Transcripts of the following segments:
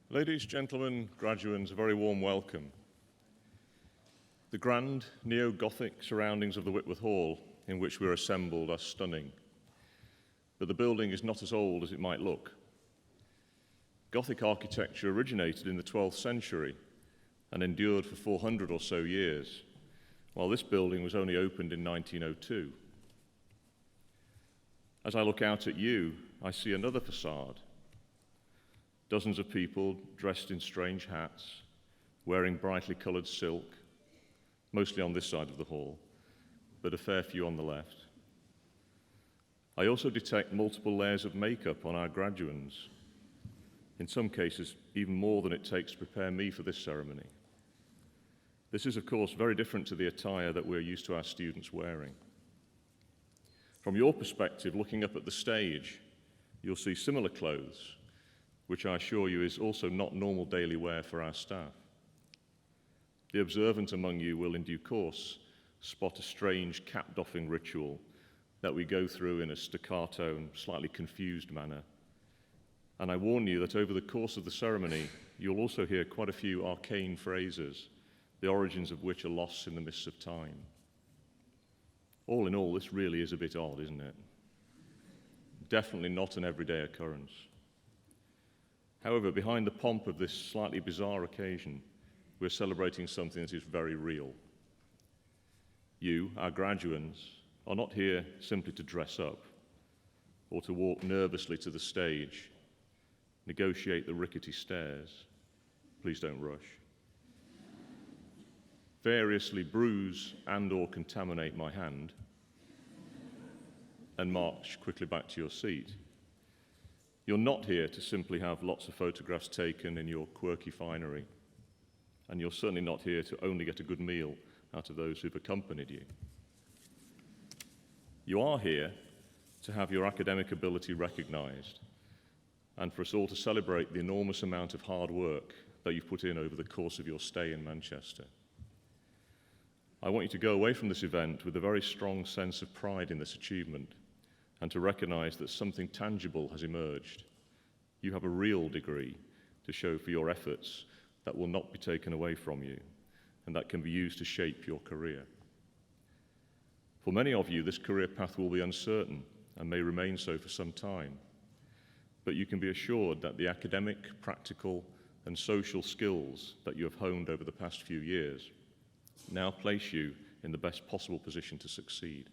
Ladies, gentlemen, graduates, a very warm welcome. The grand neo-Gothic surroundings of the Whitworth Hall in which we're assembled are stunning, but the building is not as old as it might look. Gothic architecture originated in the 12th century and endured for 400 or so years, while this building was only opened in 1902. As I look out at you, I see another facade. Dozens of people dressed in strange hats, wearing brightly coloured silk, mostly on this side of the hall, but a fair few on the left. I also detect multiple layers of makeup on our graduands, in some cases even more than it takes to prepare me for this ceremony. This is, of course, very different to the attire that we're used to our students wearing. From your perspective, looking up at the stage, you'll see similar clothes, which I assure you is also not normal daily wear for our staff. The observant among you will in due course spot a strange cap-doffing ritual that we go through in a staccato and slightly confused manner. And I warn you that over the course of the ceremony, you'll also hear quite a few arcane phrases, the origins of which are lost in the mists of time. All in all, this really is a bit odd, isn't it? Definitely not an everyday occurrence. However, behind the pomp of this slightly bizarre occasion, we're celebrating something that is very real. You, our graduands, are not here simply to dress up or to walk nervously to the stage, negotiate the rickety stairs. Please don't rush. Variously bruise and/or contaminate my hand and march quickly back to your seat. You're not here to simply have lots of photographs taken in your quirky finery, and you're certainly not here to only get a good meal out of those who've accompanied you. You are here to have your academic ability recognized and for us all to celebrate the enormous amount of hard work that you've put in over the course of your stay in Manchester. I want you to go away from this event with a very strong sense of pride in this achievement and to recognize that something tangible has emerged. You have a real degree to show for your efforts that will not be taken away from you and that can be used to shape your career. For many of you, this career path will be uncertain and may remain so for some time, but you can be assured that the academic, practical, and social skills that you have honed over the past few years now place you in the best possible position to succeed.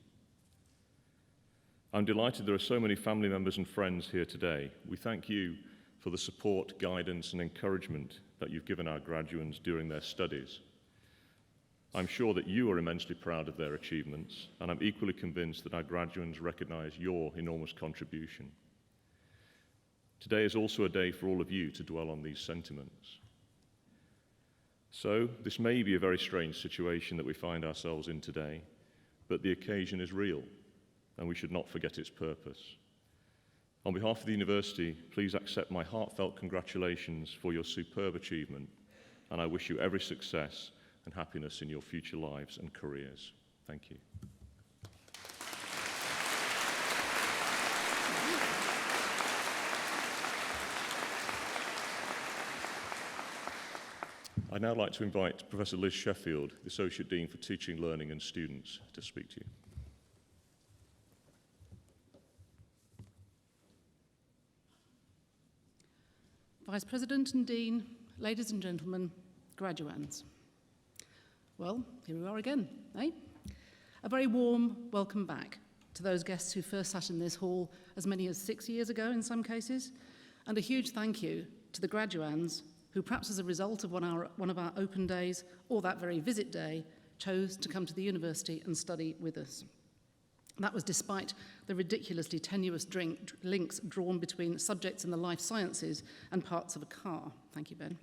I'm delighted there are so many family members and friends here today. We thank you for the support, guidance, and encouragement that you've given our graduands during their studies. I'm sure that you are immensely proud of their achievements, and I'm equally convinced that our graduands recognize your enormous contribution. Today is also a day for all of you to dwell on these sentiments. So, this may be a very strange situation that we find ourselves in today, but the occasion is real, and we should not forget its purpose. On behalf of the university, please accept my heartfelt congratulations for your superb achievement, and I wish you every success and happiness in your future lives and careers. Thank you. I'd now like to invite Professor Liz Sheffield, the Associate Dean for Teaching, Learning and Students, to speak to you. Vice President and Dean, ladies and gentlemen, graduands. Well, here we are again, eh? A very warm welcome back to those guests who first sat in this hall as many as 6 years ago in some cases, and a huge thank you to the graduands who, perhaps as a result of one of our open days or that very visit day, chose to come to the university and study with us. That was despite the ridiculously tenuous links drawn between subjects in the life sciences and parts of a car. Thank you, Ben.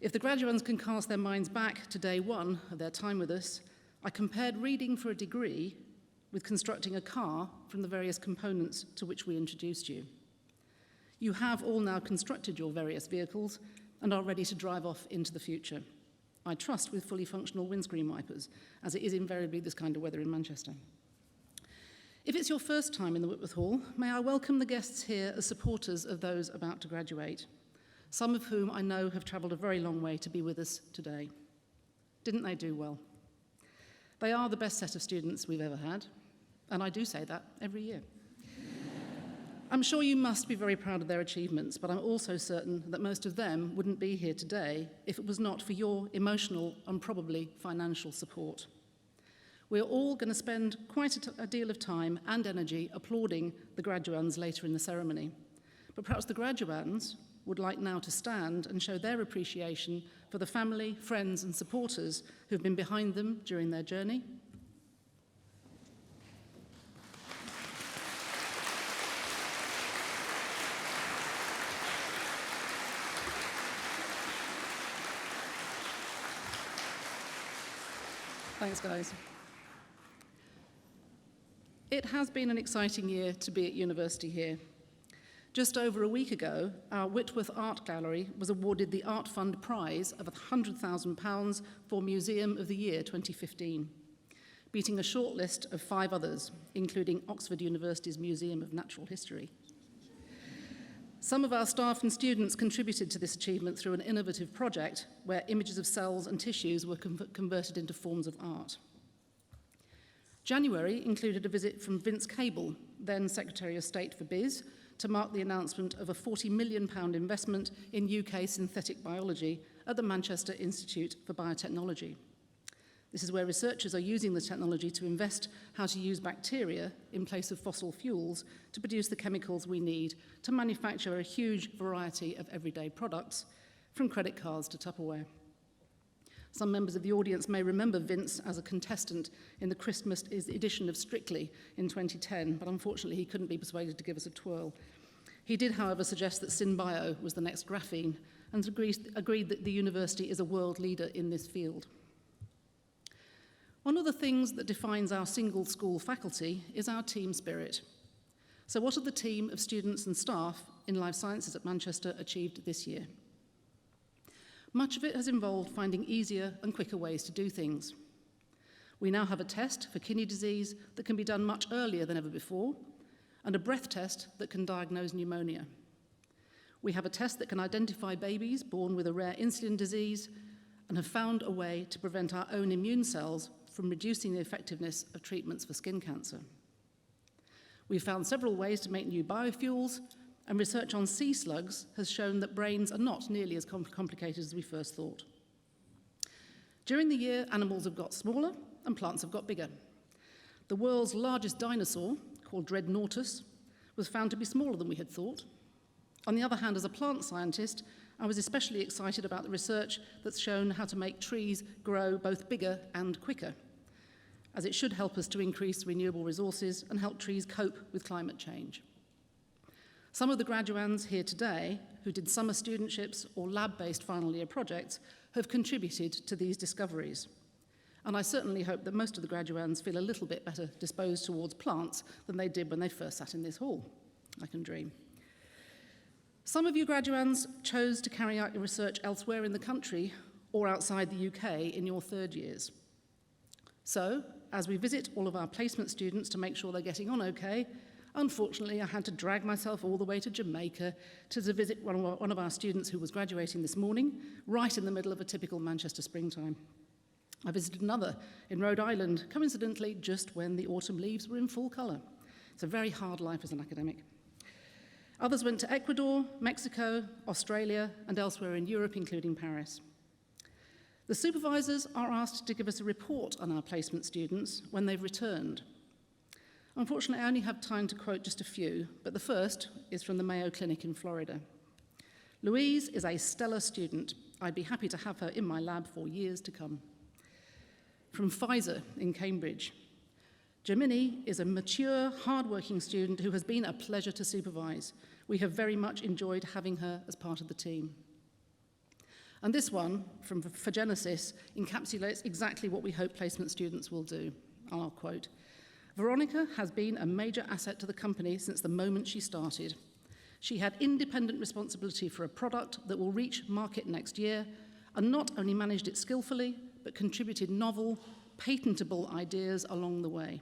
If the graduands can cast their minds back to day one of their time with us, I compared reading for a degree with constructing a car from the various components to which we introduced you. You have all now constructed your various vehicles and are ready to drive off into the future. I trust with fully functional windscreen wipers, as it is invariably this kind of weather in Manchester. If it's your first time in the Whitworth Hall, may I welcome the guests here as supporters of those about to graduate. some of whom I know have travelled a very long way to be with us today. Didn't they do well? They are the best set of students we've ever had, and I do say that every year. I'm sure you must be very proud of their achievements, but I'm also certain that most of them wouldn't be here today if it was not for your emotional and probably financial support. We're all going to spend quite a deal of time and energy applauding the graduands later in the ceremony, but perhaps the graduands would like now to stand and show their appreciation for the family, friends and supporters who've been behind them during their journey. Thanks, guys. It has been an exciting year to be at university here. Just over a week ago, our Whitworth Art Gallery was awarded the Art Fund Prize of £100,000 for Museum of the Year 2015, beating a short list of 5 others, including Oxford University's Museum of Natural History. Some of our staff and students contributed to this achievement through an innovative project where images of cells and tissues were converted into forms of art. January included a visit from Vince Cable, then Secretary of State for Biz, to mark the announcement of a £40 million investment in UK synthetic biology at the Manchester Institute for Biotechnology. This is where researchers are using the technology to invest how to use bacteria in place of fossil fuels to produce the chemicals we need to manufacture a huge variety of everyday products, from credit cards to Tupperware. Some members of the audience may remember Vince as a contestant in the Christmas edition of Strictly in 2010, but unfortunately he couldn't be persuaded to give us a twirl. He did, however, suggest that SynBio was the next graphene and agreed that the university is a world leader in this field. One of the things that defines our single school faculty is our team spirit. So what have the team of students and staff in life sciences at Manchester achieved this year? Much of it has involved finding easier and quicker ways to do things. We now have a test for kidney disease that can be done much earlier than ever before, and a breath test that can diagnose pneumonia. We have a test that can identify babies born with a rare insulin disease and have found a way to prevent our own immune cells from reducing the effectiveness of treatments for skin cancer. We've found several ways to make new biofuels, and research on sea slugs has shown that brains are not nearly as complicated as we first thought. During the year, animals have got smaller and plants have got bigger. The world's largest dinosaur, called Dreadnoughtus, was found to be smaller than we had thought. On the other hand, as a plant scientist, I was especially excited about the research that's shown how to make trees grow both bigger and quicker, as it should help us to increase renewable resources and help trees cope with climate change. Some of the graduands here today, who did summer studentships or lab-based final year projects, have contributed to these discoveries. And I certainly hope that most of the graduands feel a little bit better disposed towards plants than they did when they first sat in this hall. I can dream. Some of you graduands chose to carry out your research elsewhere in the country or outside the UK in your third years. So, as we visit all of our placement students to make sure they're getting on okay, unfortunately, I had to drag myself all the way to Jamaica to visit one of our students who was graduating this morning, right in the middle of a typical Manchester springtime. I visited another in Rhode Island, coincidentally just when the autumn leaves were in full colour. It's a very hard life as an academic. Others went to Ecuador, Mexico, Australia, and elsewhere in Europe, including Paris. The supervisors are asked to give us a report on our placement students when they've returned. Unfortunately, I only have time to quote just a few, but the first is from the Mayo Clinic in Florida. Louise is a stellar student. I'd be happy to have her in my lab for years to come. From Pfizer in Cambridge, Gemini is a mature, hard-working student who has been a pleasure to supervise. We have very much enjoyed having her as part of the team. And this one, from Genesis, encapsulates exactly what we hope placement students will do. I'll quote, Veronica has been a major asset to the company since the moment she started. She had independent responsibility for a product that will reach market next year and not only managed it skillfully, but contributed novel, patentable ideas along the way.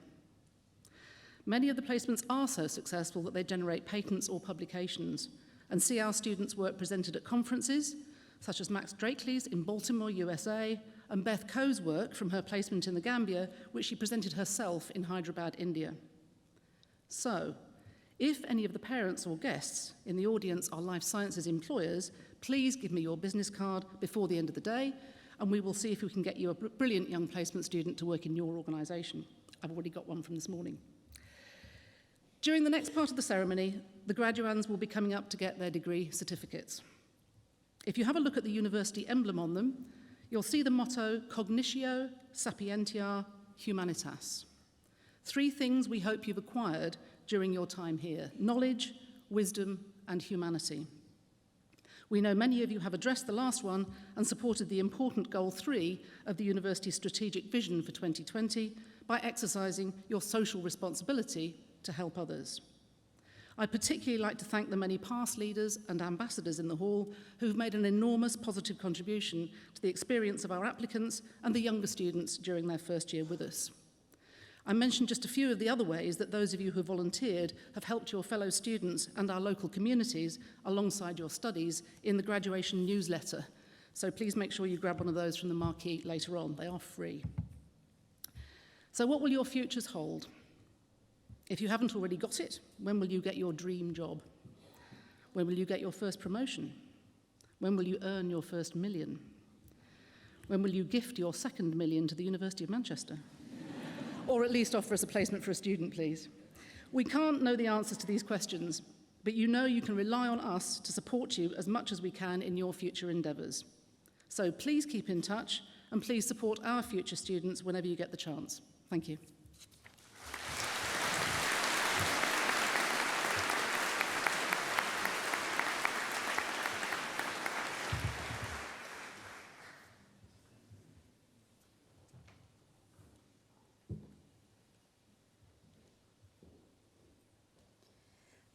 Many of the placements are so successful that they generate patents or publications, and see our students' work presented at conferences, such as Max Drakeley's in Baltimore, USA, and Beth Coe's work from her placement in the Gambia, which she presented herself in Hyderabad, India. So, if any of the parents or guests in the audience are life sciences employers, please give me your business card before the end of the day, and we will see if we can get you a brilliant young placement student to work in your organisation. I've already got one from this morning. During the next part of the ceremony, the graduands will be coming up to get their degree certificates. If you have a look at the university emblem on them, you'll see the motto Cognitio Sapientia Humanitas. 3 things we hope you've acquired during your time here: knowledge, wisdom, and humanity. We know many of you have addressed the last one and supported the important Goal 3 of the university's strategic vision for 2020 by exercising your social responsibility to help others. I'd particularly like to thank the many past leaders and ambassadors in the hall who've made an enormous positive contribution to the experience of our applicants and the younger students during their first year with us. I mentioned just a few of the other ways that those of you who volunteered have helped your fellow students and our local communities alongside your studies in the graduation newsletter. So please make sure you grab one of those from the marquee later on. They are free. So what will your futures hold? If you haven't already got it, when will you get your dream job? When will you get your first promotion? When will you earn your first million? When will you gift your second million to the University of Manchester? Or at least offer us a placement for a student, please. We can't know the answers to these questions, but you know you can rely on us to support you as much as we can in your future endeavours. So please keep in touch, and please support our future students whenever you get the chance. Thank you.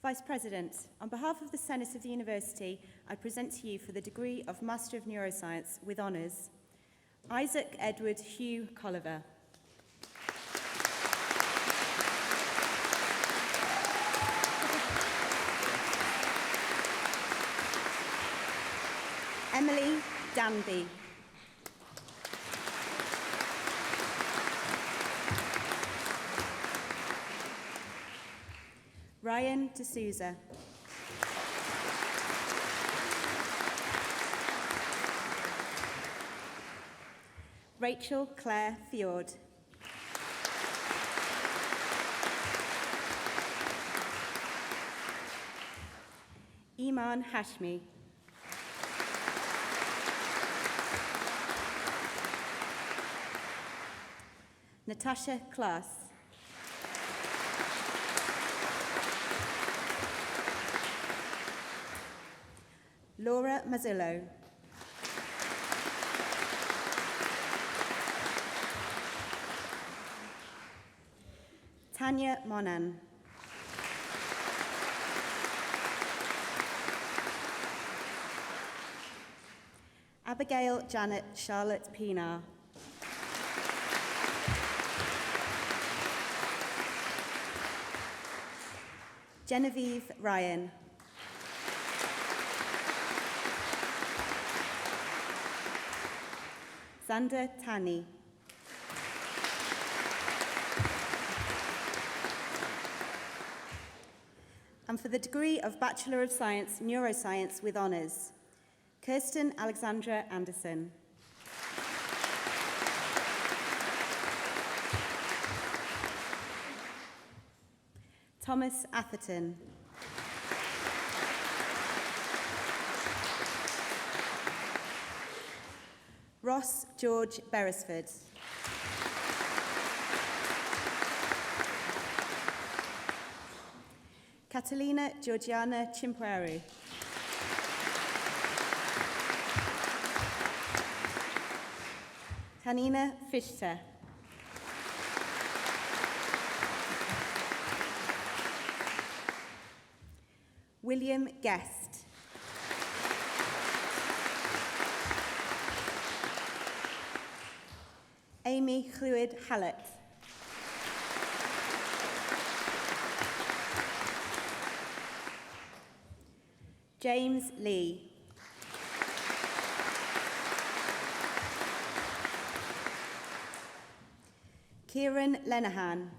Vice President, on behalf of the Senate of the University, I present to you for the degree of Master of Neuroscience with honours, Isaac Edward Hugh Colliver. Emily Danby. Ryan D'Souza. Rachel Claire Fjord. Iman Hashmi. Natasha Klaas. Laura Mazzillo. Tanya Monan. Abigail Janet Charlotte Pinar. Genevieve Ryan. Xander Tani. And for the degree of Bachelor of Science, Neuroscience with honours, Kirsten Alexandra Anderson. Thomas Atherton. Ross George Beresford. Catalina Georgiana Chimpueru. Tanina Fichter. William Guest. Amy Llwyd Hallett. James Lee. Kieran Lenahan.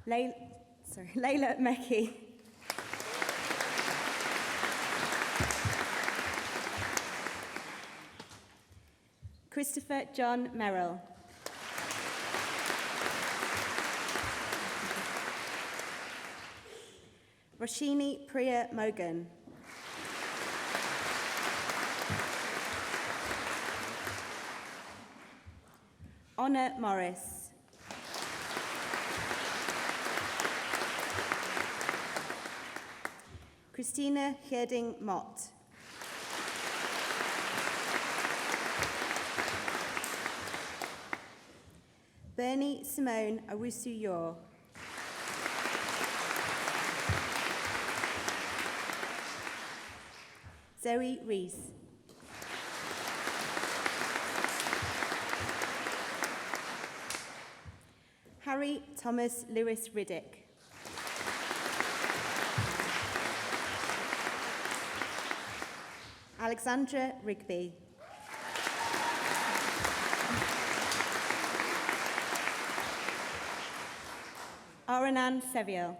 Layla Mekki. Christopher John Merrill. Roshini Priya Mogan. Honor Morris. Christina Hierding Mott. Bernie Simone Awusu-Yor. Zoe Rees. Harry Thomas Lewis Riddick. Alexandra Rigby. Aranan Seviel.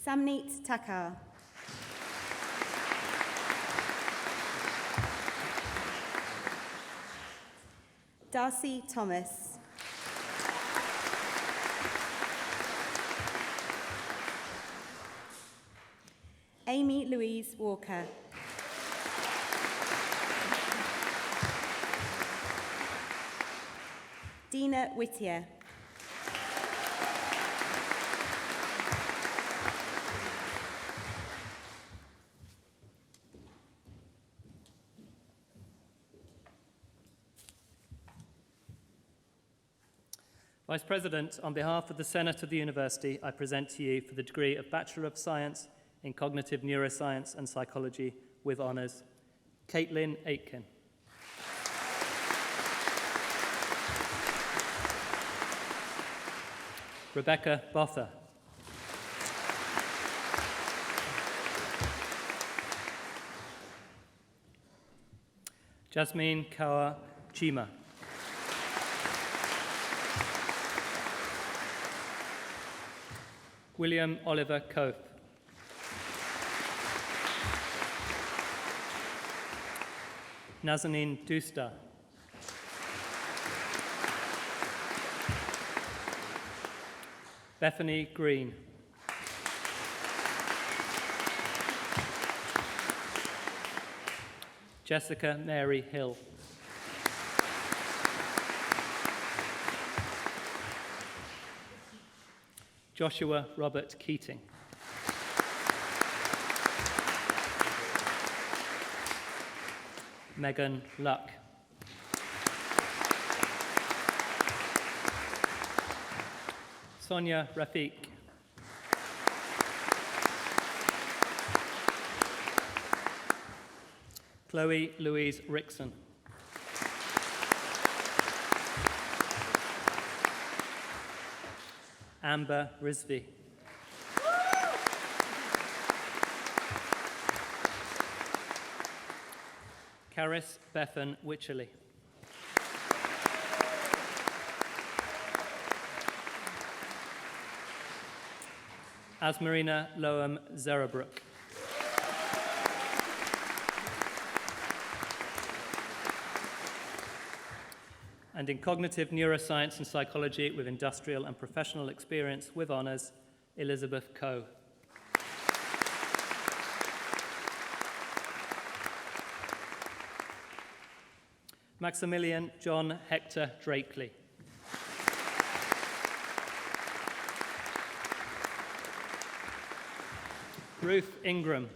Samneet Takar. Darcy Thomas. Amy Louise Walker. Dina Whittier. Vice President, on behalf of the Senate of the University, I present to you for the degree of Bachelor of Science in Cognitive Neuroscience and Psychology with honours, Caitlin Aitken. Rebecca Botha. Jasmine Kaur Chima. William Oliver Cope. Nazanin Dusta. Bethany Green. Jessica Mary Hill. Joshua Robert Keating. Megan Luck. Sonia Rafiq. Chloe Louise Rickson. Amber Rizvi. Caris Bethan Wycherley. Asmarina Loam Zerabrook. And in Cognitive Neuroscience and Psychology with industrial and professional experience with honours, Elizabeth Coe. Maximilian John Hector Drakely. Ruth Ingram.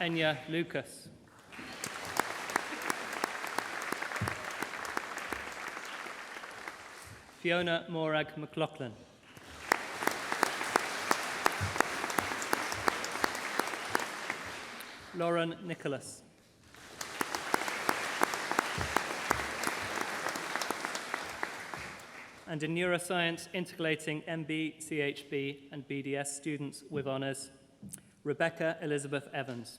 Enya Lucas. Fiona Morag McLaughlin. Lauren Nicholas. And in neuroscience, integrating MB, CHB and BDS students with honours, Rebecca Elizabeth Evans.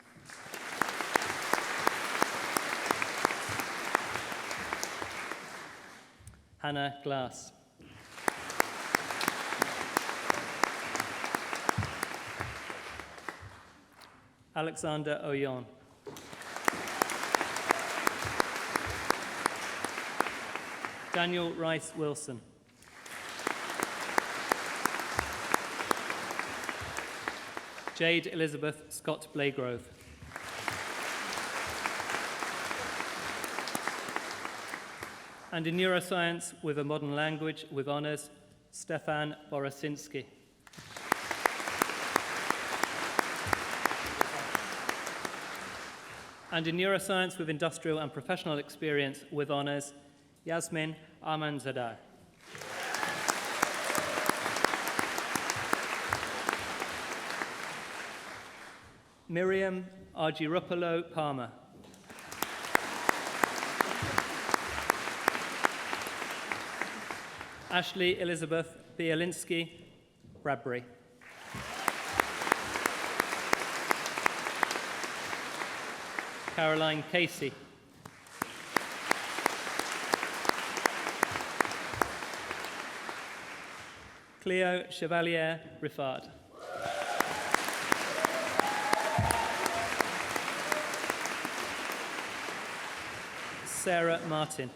Hannah Glass. Alexander Oyon. Daniel Rice Wilson. Jade Elizabeth Scott Blaygrove. And in neuroscience with a modern language with honours, Stefan Borosinski. And in neuroscience with industrial and professional experience with honours, Yasmin Amanzadeh. Miriam Argyropoulos Palmer. Ashley Elizabeth Bielinski Bradbury. Caroline Casey. Cleo Chevalier Riffard. Sarah Martin.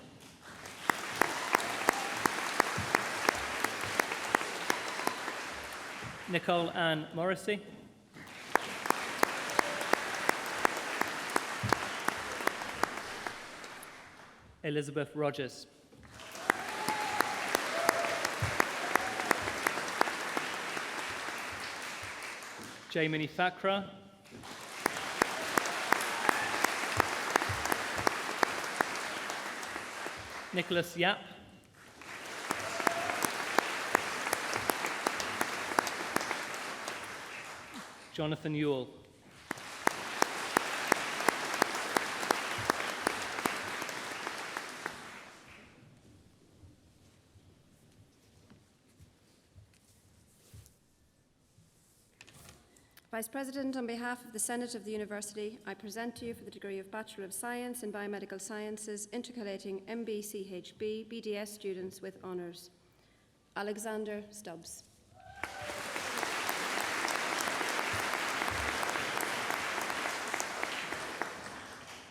Nicole Ann Morrissey. Elizabeth Rogers. Jaimini Thakra. Nicholas Yap. Jonathan Ewell. Vice President, on behalf of the Senate of the University, I present to you for the degree of Bachelor of Science in Biomedical Sciences, intercalating MB-CHB BDS students with honours. Alexander Stubbs.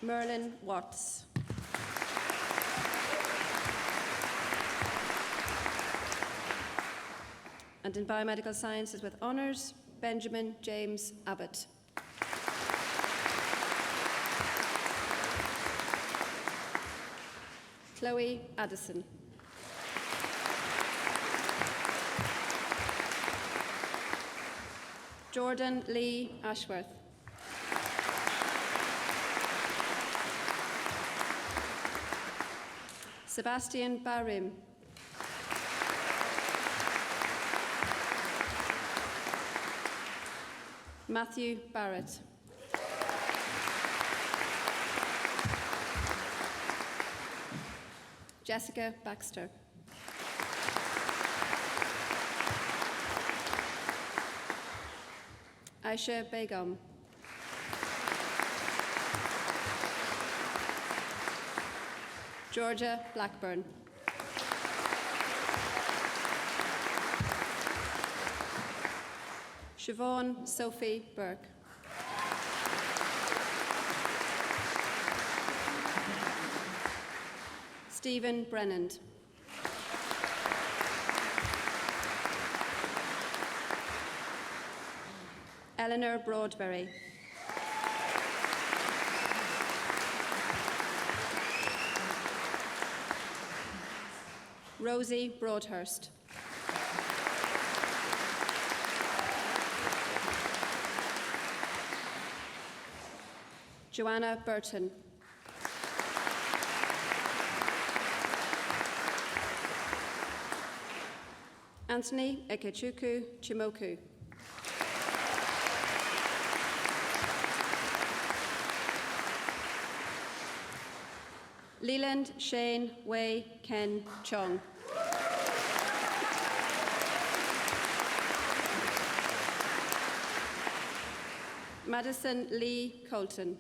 Merlin Watts. And in Biomedical Sciences with honours, Benjamin James Abbott. Chloe Addison. Jordan Lee Ashworth. Sebastian Barim. Matthew Barrett. Jessica Baxter. Aisha Begum. Georgia Blackburn. Siobhan Sophie Burke. Stephen Brennand. Eleanor Broadberry. Rosie Broadhurst. Joanna Burton. Anthony Ekechukwu Chimoku. Leland Shane Wei Ken Chung. Madison Lee Colton.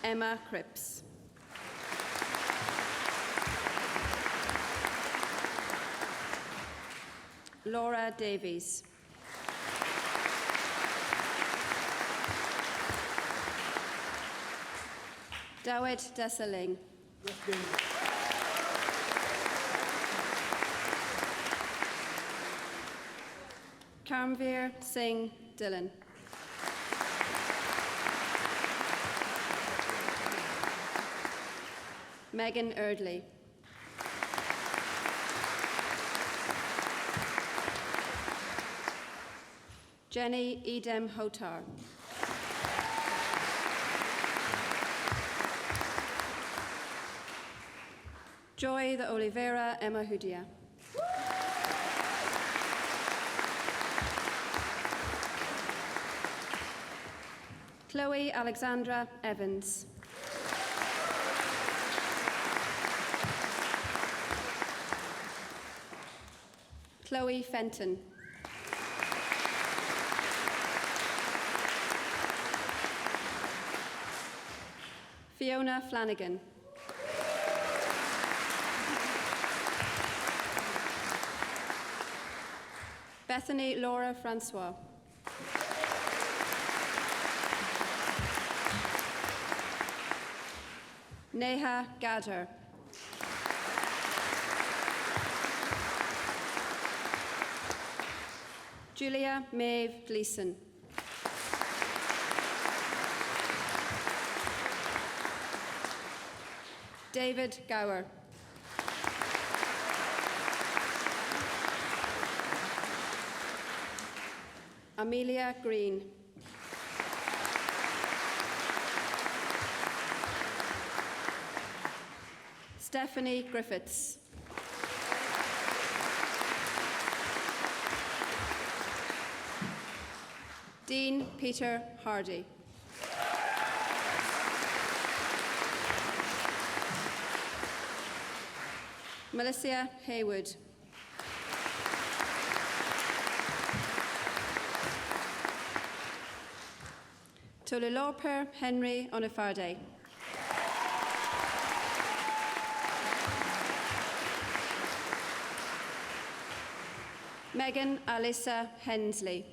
Emma Cripps. Laura Davies. Dawit Desalegn. Karmveer Singh Dillon. Megan Erdley. Jenny Edem Hotar. Joy de Oliveira Emma Hudia. Chloe Alexandra Evans. Chloe Fenton. Fiona Flanagan. Bethany Laura Francois. Neha Gadher. Julia Maeve Gleeson. David Gower. Amelia Green. Stephanie Griffiths. Dean Peter Hardy. Melissa Haywood. Tulilorper Henry Onifarde. Megan Alyssa Hensley.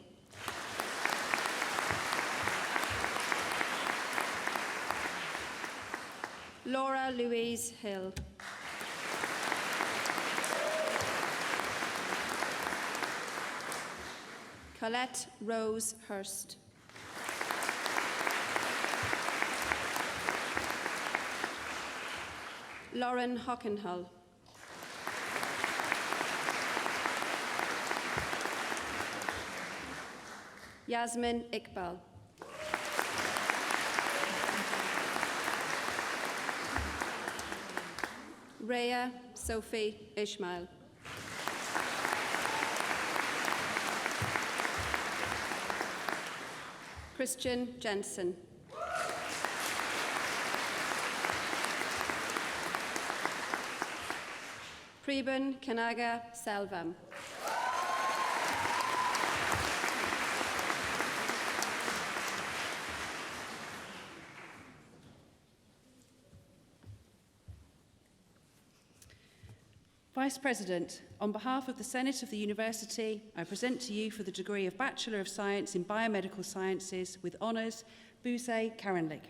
Laura Louise Hill. Colette Rose Hurst. Lauren Hockenhull. Yasmin Iqbal. Rhea Sophie Ishmael. Christian Jensen. Preben Kanaga Selvam. Vice President, on behalf of the Senate of the University, I present to you for the degree of Bachelor of Science in Biomedical Sciences with honours, Buse Karenlig.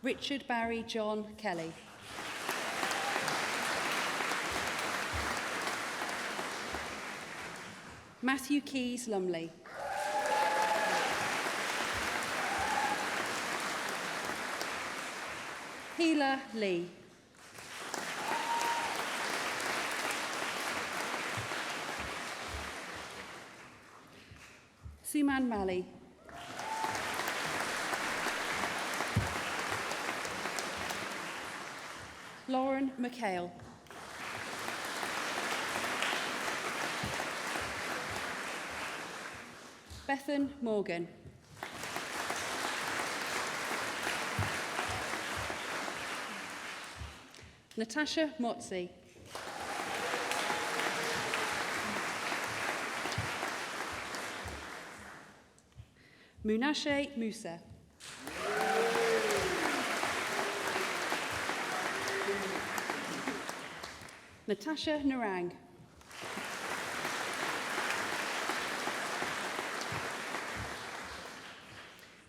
Richard Barry John Kelly. Matthew Keys Lumley. Hila Lee. Suman Mali. Lauren McHale. Bethan Morgan. Natasha Motzi. Munashe Musa. Natasha Narang.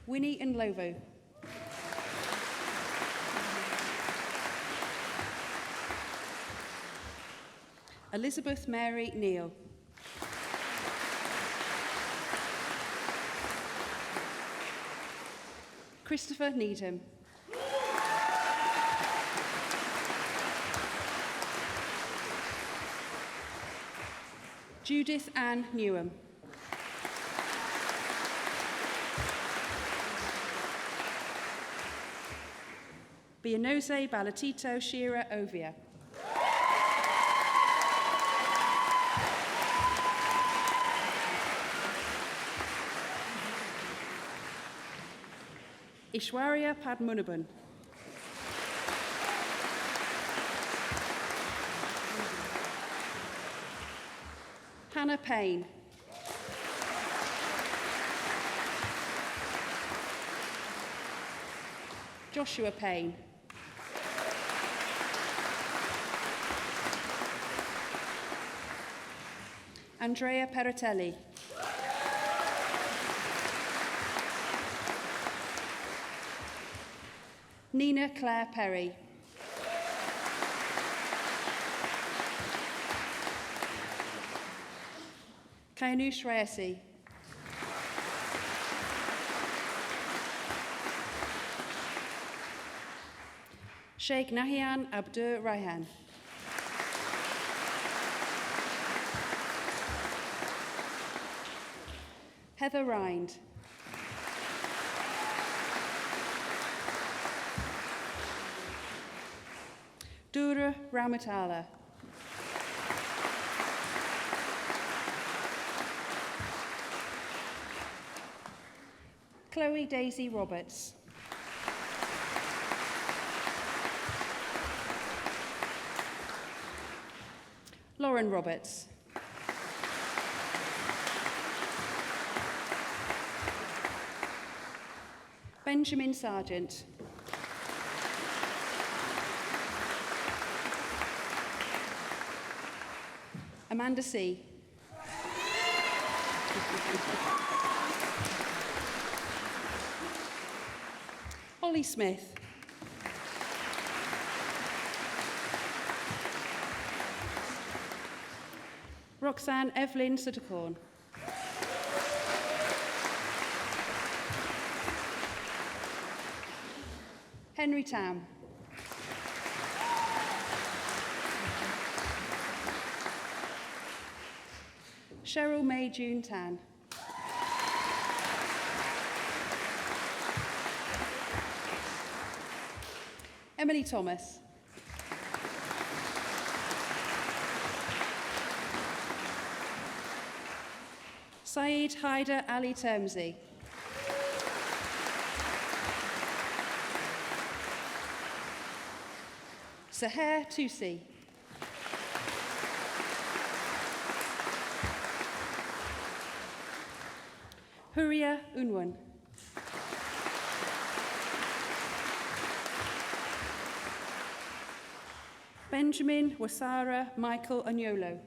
Winnie Nlovo. Elizabeth Mary Neal. Christopher Needham. Judith Ann Newham. Bianose Balatito Shira Ovia. Ishwarya Padmanabhan. Hannah Payne. Joshua Payne. Andrea Peratelli. Nina Claire Perry. Kainu Shreyasi. Sheikh Nahian Abdur Raihan. Heather Rind. Dura Ramatala. Chloe Daisy Roberts. Lauren Roberts. Benjamin Sargent. Amanda C. Holly Smith. Roxanne Evelyn Suttercorn. Henry Tam. Cheryl May June Tan. Emily Thomas. Saeed Haider Ali Termzi. Saher Tusi. Huria Unwan. Benjamin Wasara Michael Anyolo.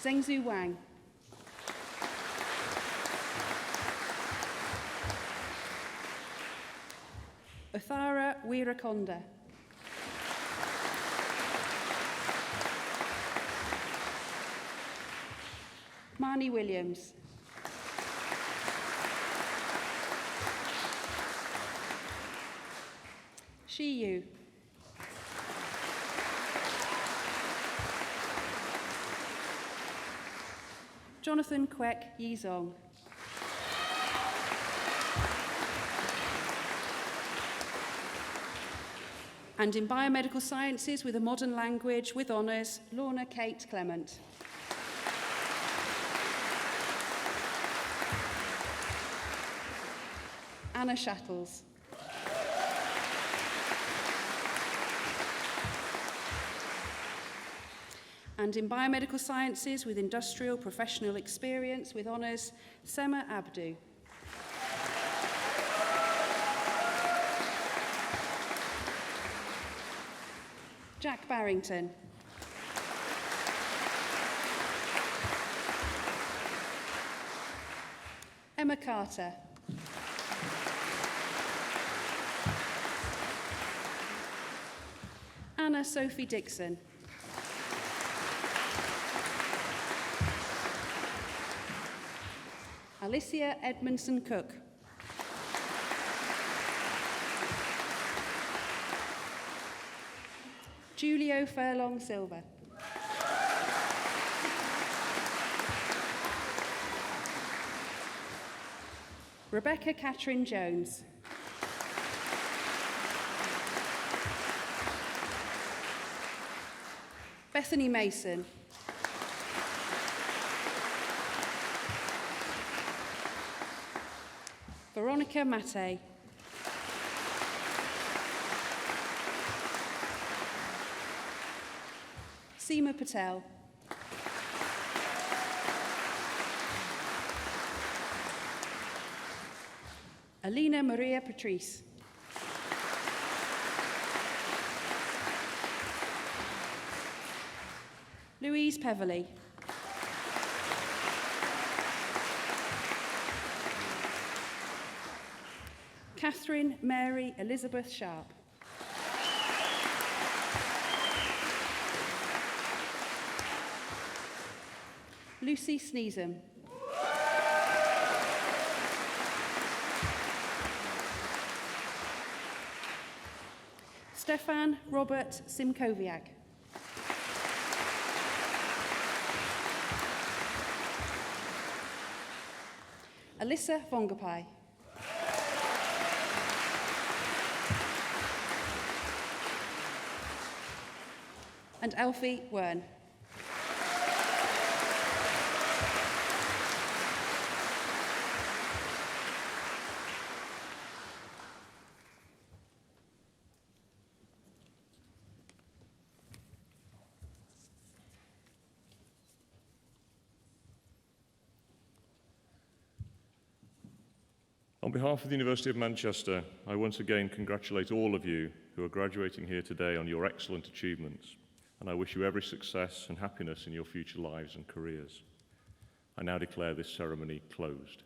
Zhengzhu Wang. Uthara Weerakonda. Marnie Williams. Shiyu. Jonathan Kwek Yizong. And in Biomedical Sciences with a Modern Language with honours, Lorna Kate Clement. Anna Shattles. And in Biomedical Sciences with Industrial Professional Experience with honours, Sema Abdu. Jack Barrington. Emma Carter. Anna Sophie Dixon. Alicia Edmondson Cook. Julio Furlong Silva. Rebecca Catherine Jones. Bethany Mason. Veronica Mate. Seema Patel. Alina Maria Patrice. Louise Peverley. Catherine Mary Elizabeth Sharp. Lucy Sneesham. Stefan Robert Simkowiak. Alyssa Vongapai. And Alfie Wern. On behalf of the University of Manchester, I once again congratulate all of you who are graduating here today on your excellent achievements, and I wish you every success and happiness in your future lives and careers. I now declare this ceremony closed.